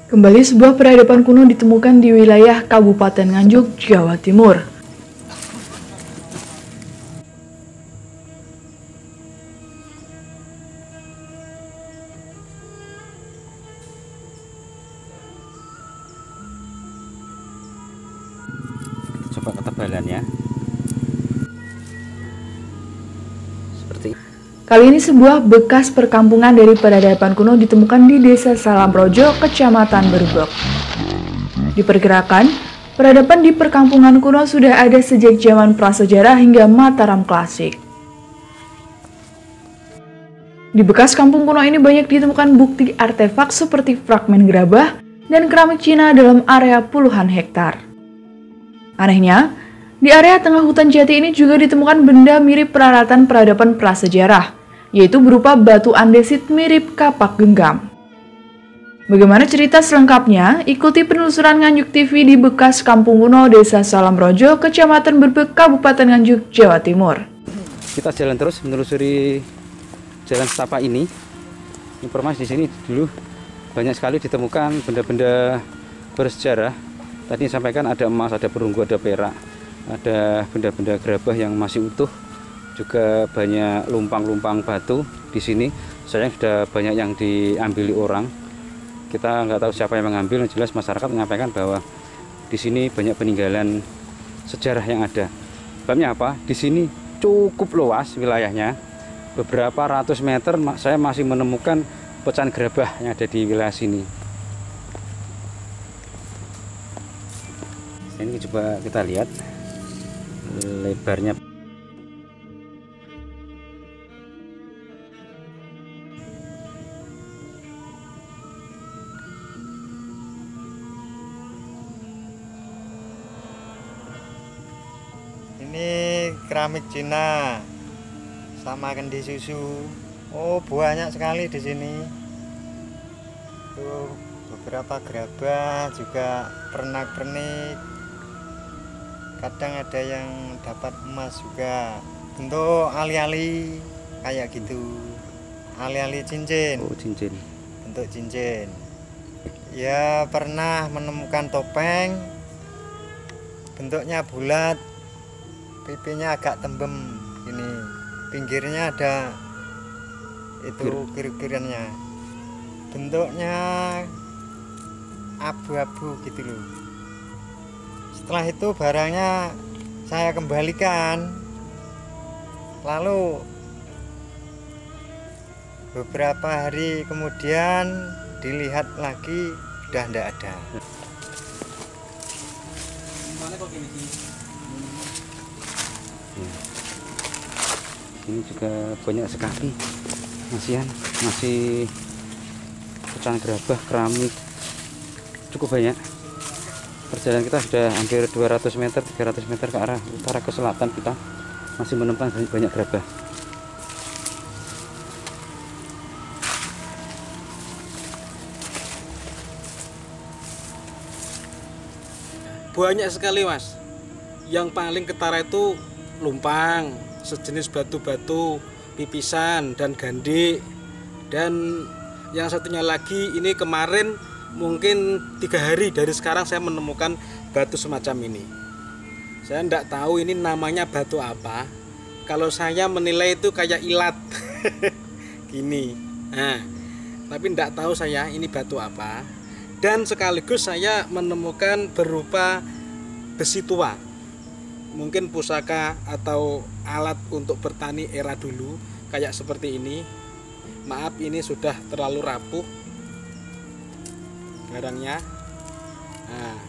Kembali sebuah peradaban kuno ditemukan di wilayah Kabupaten Nganjuk, Jawa Timur. Coba ketebalannya. Seperti Kali ini sebuah bekas perkampungan dari peradaban kuno ditemukan di Desa Salamrojo, Kecamatan Berbek. Diperkirakan, peradaban di perkampungan kuno sudah ada sejak zaman prasejarah hingga Mataram klasik. Di bekas kampung kuno ini banyak ditemukan bukti artefak seperti fragmen gerabah dan keramik Cina dalam area puluhan hektar. Anehnya, di area tengah hutan jati ini juga ditemukan benda mirip peralatan peradaban prasejarah, yaitu berupa batu andesit mirip kapak genggam. Bagaimana cerita selengkapnya? Ikuti penelusuran Nganjuk TV di bekas kampung kuno Desa Salamrojo, Kecamatan Berbek, Kabupaten Nganjuk, Jawa Timur. kita jalan terus menelusuri jalan setapak ini. Informasi di sini dulu banyak sekali ditemukan benda-benda bersejarah. Tadi disampaikan ada emas, ada perunggu, ada perak, ada benda-benda gerabah yang masih utuh. Juga banyak lumpang-lumpang batu di sini. Sayang sudah banyak yang diambil orang. Kita nggak tahu siapa yang mengambil. Yang jelas masyarakat menyampaikan bahwa di sini banyak peninggalan sejarah yang ada. Sebabnya apa? Di sini cukup luas wilayahnya. Beberapa ratus meter saya masih menemukan pecahan gerabah yang ada di wilayah sini. Ini coba kita lihat lebarnya. Ini keramik Cina sama kendi susu. Oh, banyak sekali di sini. Tuh, beberapa gerabah juga pernak-pernik. Kadang ada yang dapat emas juga. Bentuk ali-ali kayak gitu. Ali-ali cincin. Oh, cincin. Bentuk cincin. Ya, pernah menemukan topeng. Bentuknya bulat. Pipinya agak tembem ini, pinggirnya ada itu kiri-kiriannya, bentuknya abu-abu gitu loh. Setelah itu barangnya saya kembalikan, lalu beberapa hari kemudian dilihat lagi sudah tidak ada. Ini juga banyak sekali masih pecahan gerabah, keramik, cukup banyak. Perjalanan kita sudah hampir 200 meter, 300 meter ke arah utara ke selatan, kita masih menemukan banyak gerabah. Banyak sekali, Mas. Yang paling ketara itu lumpang, sejenis batu-batu, pipisan dan gandhi. Dan yang satunya lagi ini kemarin mungkin 3 hari dari sekarang saya menemukan batu semacam ini. Saya tidak tahu ini namanya batu apa. Kalau saya menilai itu kayak ilat gini. Nah, tapi tidak tahu saya ini batu apa. Dan sekaligus saya menemukan berupa besi tua, mungkin pusaka atau alat untuk bertani era dulu, kayak seperti ini. Maaf, ini sudah terlalu rapuh barangnya. Nah,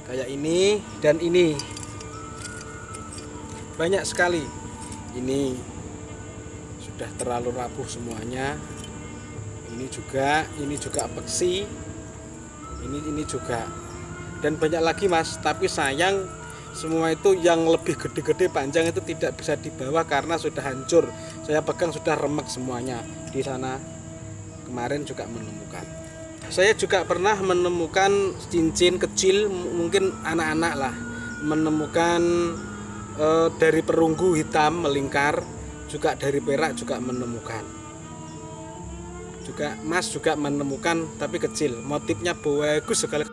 kayak ini dan ini banyak sekali. Ini sudah terlalu rapuh semuanya. Ini juga peksi. Ini juga, dan banyak lagi, Mas. Tapi sayang semua itu yang lebih gede-gede panjang itu tidak bisa dibawa karena sudah hancur. Saya pegang sudah remek semuanya. Di sana kemarin juga menemukan. Saya juga pernah menemukan cincin kecil, mungkin anak-anak lah, menemukan dari perunggu hitam melingkar, juga dari perak juga menemukan. juga Mas juga menemukan tapi kecil, motifnya bagus sekali.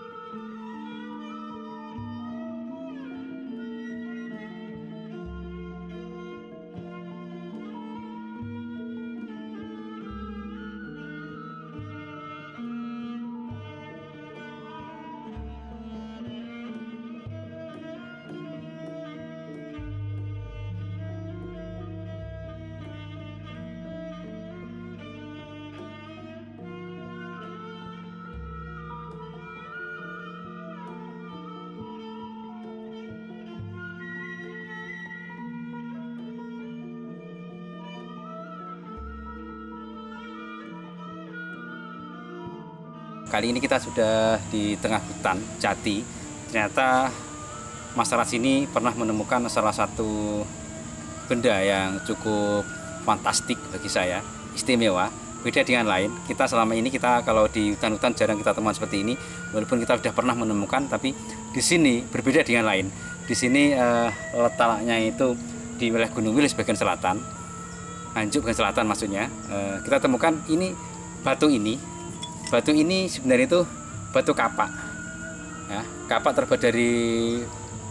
Kali ini kita sudah di tengah hutan jati. Ternyata masyarakat sini pernah menemukan salah satu benda yang cukup fantastik bagi saya, istimewa, beda dengan lain. Kita selama ini kalau di hutan-hutan jarang kita temukan seperti ini. Walaupun kita sudah pernah menemukan, tapi di sini berbeda dengan lain. Di sini letaknya itu di wilayah Gunung Wilis bagian selatan, Nganjuk bagian selatan maksudnya. Kita temukan ini batu ini. Batu ini sebenarnya itu batu kapak. Ya, kapak terbuat dari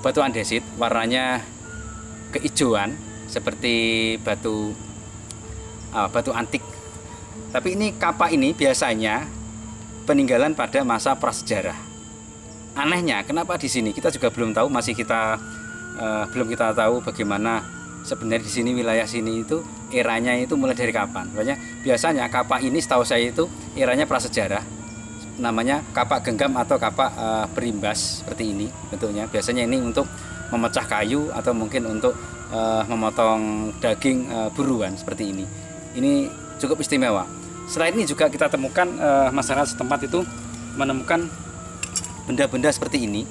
batu andesit, warnanya keijuan seperti batu antik. Tapi ini kapak ini biasanya peninggalan pada masa prasejarah. Anehnya, kenapa di sini kita juga belum tahu, belum kita tahu bagaimana sebenarnya di sini wilayah sini itu eranya itu mulai dari kapan. Biasanya kapak ini setahu saya itu eranya prasejarah, namanya kapak genggam atau kapak berimbas seperti ini bentuknya. Biasanya ini untuk memecah kayu atau mungkin untuk memotong daging buruan seperti ini. Ini cukup istimewa. Selain ini juga kita temukan masyarakat setempat itu menemukan benda-benda seperti ini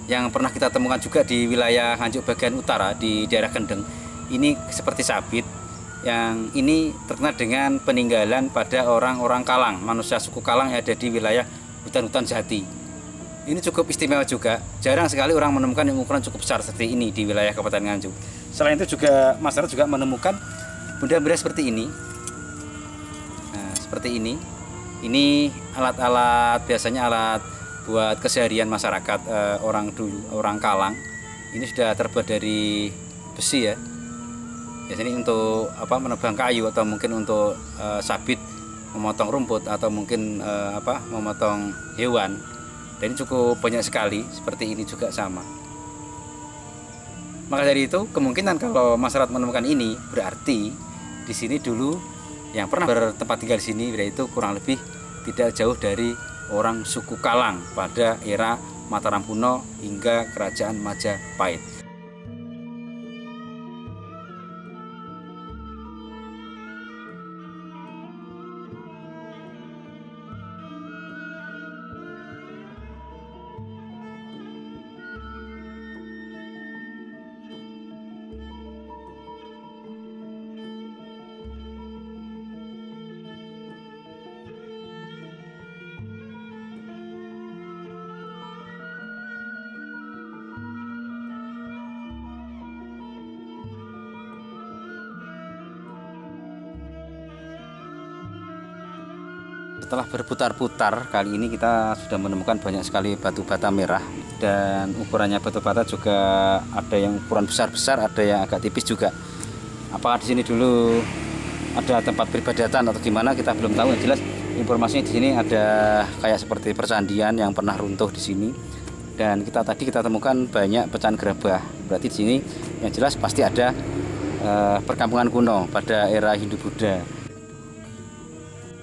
yang pernah kita temukan juga di wilayah Nganjuk bagian utara di daerah Kendeng. Ini seperti sabit, yang ini terkenal dengan peninggalan pada orang-orang Kalang, manusia suku Kalang yang ada di wilayah hutan-hutan jati. Ini cukup istimewa juga, jarang sekali orang menemukan yang ukuran cukup besar seperti ini di wilayah Kabupaten Nganjuk. Selain itu juga masyarakat juga menemukan benda-benda seperti ini. Nah, seperti ini. Ini alat-alat, biasanya alat buat keseharian masyarakat orang dulu, orang Kalang. Ini sudah terbuat dari besi ya. Biasanya untuk menebang kayu atau mungkin untuk sabit, memotong rumput atau mungkin memotong hewan. Dan ini cukup banyak sekali, seperti ini juga sama. Maka dari itu kemungkinan kalau masyarakat menemukan ini berarti di sini dulu yang pernah bertempat tinggal di sini yaitu kurang lebih tidak jauh dari orang suku Kalang pada era Mataram kuno hingga kerajaan Majapahit. Setelah berputar-putar, kali ini kita sudah menemukan banyak sekali batu bata merah, dan ukurannya batu bata juga ada yang ukuran besar-besar, ada yang agak tipis juga. Apakah di sini dulu ada tempat peribadatan atau gimana kita belum tahu. Yang jelas informasinya di sini ada kayak seperti percandian yang pernah runtuh di sini. Dan tadi kita temukan banyak pecahan gerabah. Berarti di sini yang jelas pasti ada perkampungan kuno pada era Hindu-Buddha.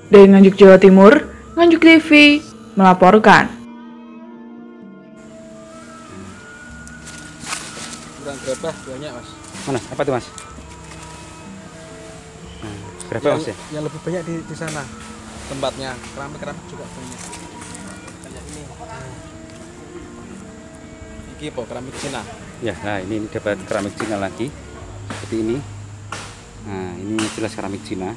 Dari Nganjuk, Jawa Timur, Nganjuk TV melaporkan. Kurang gerabah banyak Mas. Mana? Apa tuh Mas? Gerabah Mas ya? Yang lebih banyak di sana tempatnya. Keramik juga banyak. Kayak ini. Ini apa? Keramik Cina. Ya, nah ini dapat keramik Cina lagi seperti ini. Nah ini jelas keramik Cina.